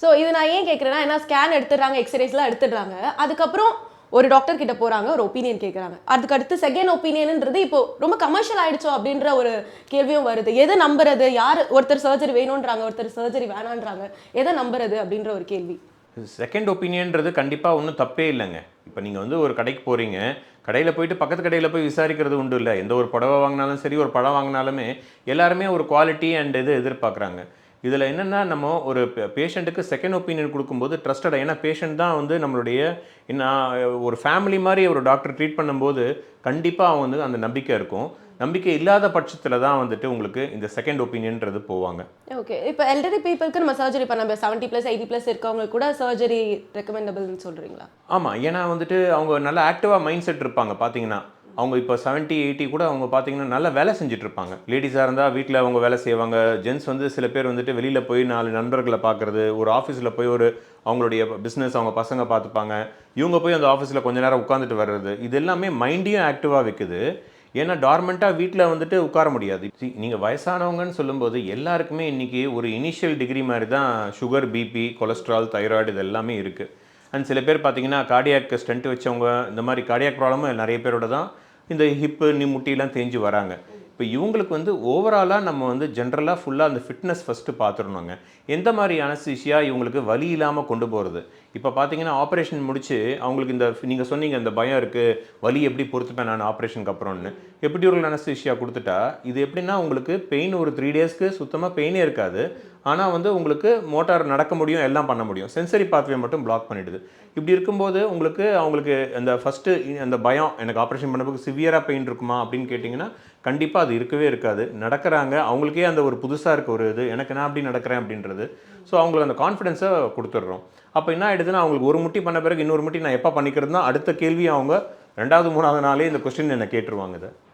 So இது நான் ஏன் கேட்குறேன்னா, ஏன்னா ஸ்கேன் எடுத்துடுறாங்க, எக்ஸ்ரேஸ்லாம் எடுத்துடுறாங்க. அதுக்கப்புறம் ஒரு டாக்டர் கிட்ட போறாங்க, ஒரு ஒப்பீனியன் கேட்குறாங்க. அதுக்கு அடுத்து செகண்ட் ஒப்பீனியன்ன்றது இப்போ ரொம்ப கமர்ஷியல் ஆயிடுச்சோ அப்படின்ற ஒரு கேள்வியும் வருது. எதை நம்புறது? யார் ஒருத்தர் சர்ஜரி வேணுன்றாங்க, ஒருத்தர் சர்ஜரி வேணான்றாங்க. எதை நம்புறது அப்படின்ற ஒரு கேள்வி. செகண்ட் ஒப்பீனியன்றது கண்டிப்பாக ஒன்றும் தப்பே இல்லைங்க. இப்போ நீங்கள் வந்து ஒரு கடைக்கு போகிறீங்க, கடையில் போயிட்டு பக்கத்து கடையில் போய் விசாரிக்கிறது உண்டு இல்லை. எந்த ஒரு புடவை வாங்கினாலும் சரி, ஒரு பழம் வாங்கினாலுமே எல்லாருமே ஒரு குவாலிட்டி அண்ட் இது எதிர்பார்க்குறாங்க. இதில் என்னென்னா நம்ம ஒரு பேஷண்ட்டுக்கு செகண்ட் ஒப்பீனியன் கொடுக்கும்போது ட்ரஸ்டடாக, ஏன்னா பேஷண்ட் தான் வந்து நம்மளுடைய நான் ஒரு ஃபேமிலி மாதிரி ஒரு டாக்டர் ட்ரீட் பண்ணும்போது கண்டிப்பாக அவங்க வந்து அந்த நம்பிக்கை இருக்கும். நம்பிக்கை இல்லாத பட்சத்தில் தான் வந்துட்டு உங்களுக்கு இந்த செகண்ட் ஒப்பீனியன்றது போவாங்க. ஓகே. இப்போ எல்டர்லி பீப்பிள்க்கு நம்ம சர்ஜரி பண்ண 70+, 80+ இருக்கவங்க கூட சர்ஜரி ரெக்கமெண்டபிள்னு சொல்றீங்களா? ஆமாம். ஏன்னா வந்துட்டு அவங்க நல்லா ஆக்டிவாக மைண்ட் செட் இருப்பாங்க பார்த்தீங்கன்னா. அவங்க இப்போ 70, 80 கூட அவங்க பார்த்தீங்கன்னா நல்லா வேலை செஞ்சுட்ருப்பாங்க. லேடிஸாக இருந்தால் வீட்டில் அவங்க வேலை செய்வாங்க. ஜென்ட்ஸ் வந்து சில பேர் வந்துட்டு வெளியில் போய் 4 நண்பர்களை பார்க்குறது, ஒரு ஆஃபீஸில் போய் ஒரு அவங்களுடைய பிஸ்னஸ் அவங்க பசங்க பார்த்துப்பாங்க. இவங்க போய் அந்த ஆஃபீஸில் கொஞ்ச நேரம் உட்காந்துட்டு வர்றது, இது எல்லாமே மைண்டையும் ஆக்டிவாக வைக்குது. ஏன்னா டார்மெண்ட்டாக வீட்டில் வந்துட்டு உட்கார முடியாது. நீங்கள் வயசானவங்கன்னு சொல்லும்போது எல்லாருக்குமே இன்றைக்கி ஒரு இனிஷியல் டிகிரி மாதிரி தான் சுகர், பிபி, கொலஸ்ட்ரால், தைராய்டு இது எல்லாமே இருக்குது. அண்ட் சில பேர் பார்த்தீங்கன்னா கார்டியாக் ஸ்டென்ட் வச்சவங்க, இந்த மாதிரி கார்டியாக் ப்ராப்ளமும் நிறைய பேரோட தான் இந்த ஹிப்பு முட்டிலாம் தேஞ்சு வராங்க. இப்போ இவங்களுக்கு வந்து ஓவராலாக நம்ம வந்து ஜென்ரலாக ஃபுல்லாக அந்த ஃபிட்னஸ் ஃபஸ்ட்டு பார்த்துடணுங்க. எந்த மாதிரி அனஸ்தீசியா இவங்களுக்கு வலி இல்லாமல் கொண்டு போகிறது. இப்போ பார்த்தீங்கன்னா ஆப்ரேஷன் முடிச்சு அவங்களுக்கு இந்த நீங்கள் சொன்னீங்க இந்த பயம் இருக்குது, வலி எப்படி பொறுத்துப்பேன் நான் ஆப்ரேஷனுக்கு அப்புறம்னு. எபிடியூரல் அனஸ்தீசியா கொடுத்துட்டா இது எப்படின்னா உங்களுக்கு பெயின் ஒரு 3 டேஸ்க்கு சுத்தமாக பெயினே இருக்காது. ஆனால் வந்து உங்களுக்கு மோட்டார் நடக்க முடியும், எல்லாம் பண்ண முடியும். சென்சரி பாத்வே மட்டும் பிளாக் பண்ணிவிடுது. இப்படி இருக்கும்போது அவங்களுக்கு அந்த ஃபஸ்ட்டு அந்த பயம், எனக்கு ஆப்ரேஷன் பண்ணப்போ சிவியராக பெயின் இருக்குமா அப்படின்னு கேட்டிங்கன்னா கண்டிப்பாக அது இருக்கவே இருக்காது. நடக்கிறாங்க, அவங்களுக்கே அந்த ஒரு புதுசாக இருக்க ஒரு இது, எனக்கு நான் அப்படி நடக்கிறேன் அப்படின்றது. ஸோ அவங்களுக்கு அந்த கான்ஃபிடென்ஸை கொடுத்துட்றோம். அப்போ என்ன ஆகிடுதுன்னா அவங்களுக்கு ஒரு முட்டி பண்ண பிறகு இன்னொரு முட்டி நான் எப்போ பண்ணிக்கிறதுனா அடுத்த கேள்வி அவங்க 2வது 3வது நாளே இந்த கொஸ்டின் என்னை கேட்டுருவாங்க இதை.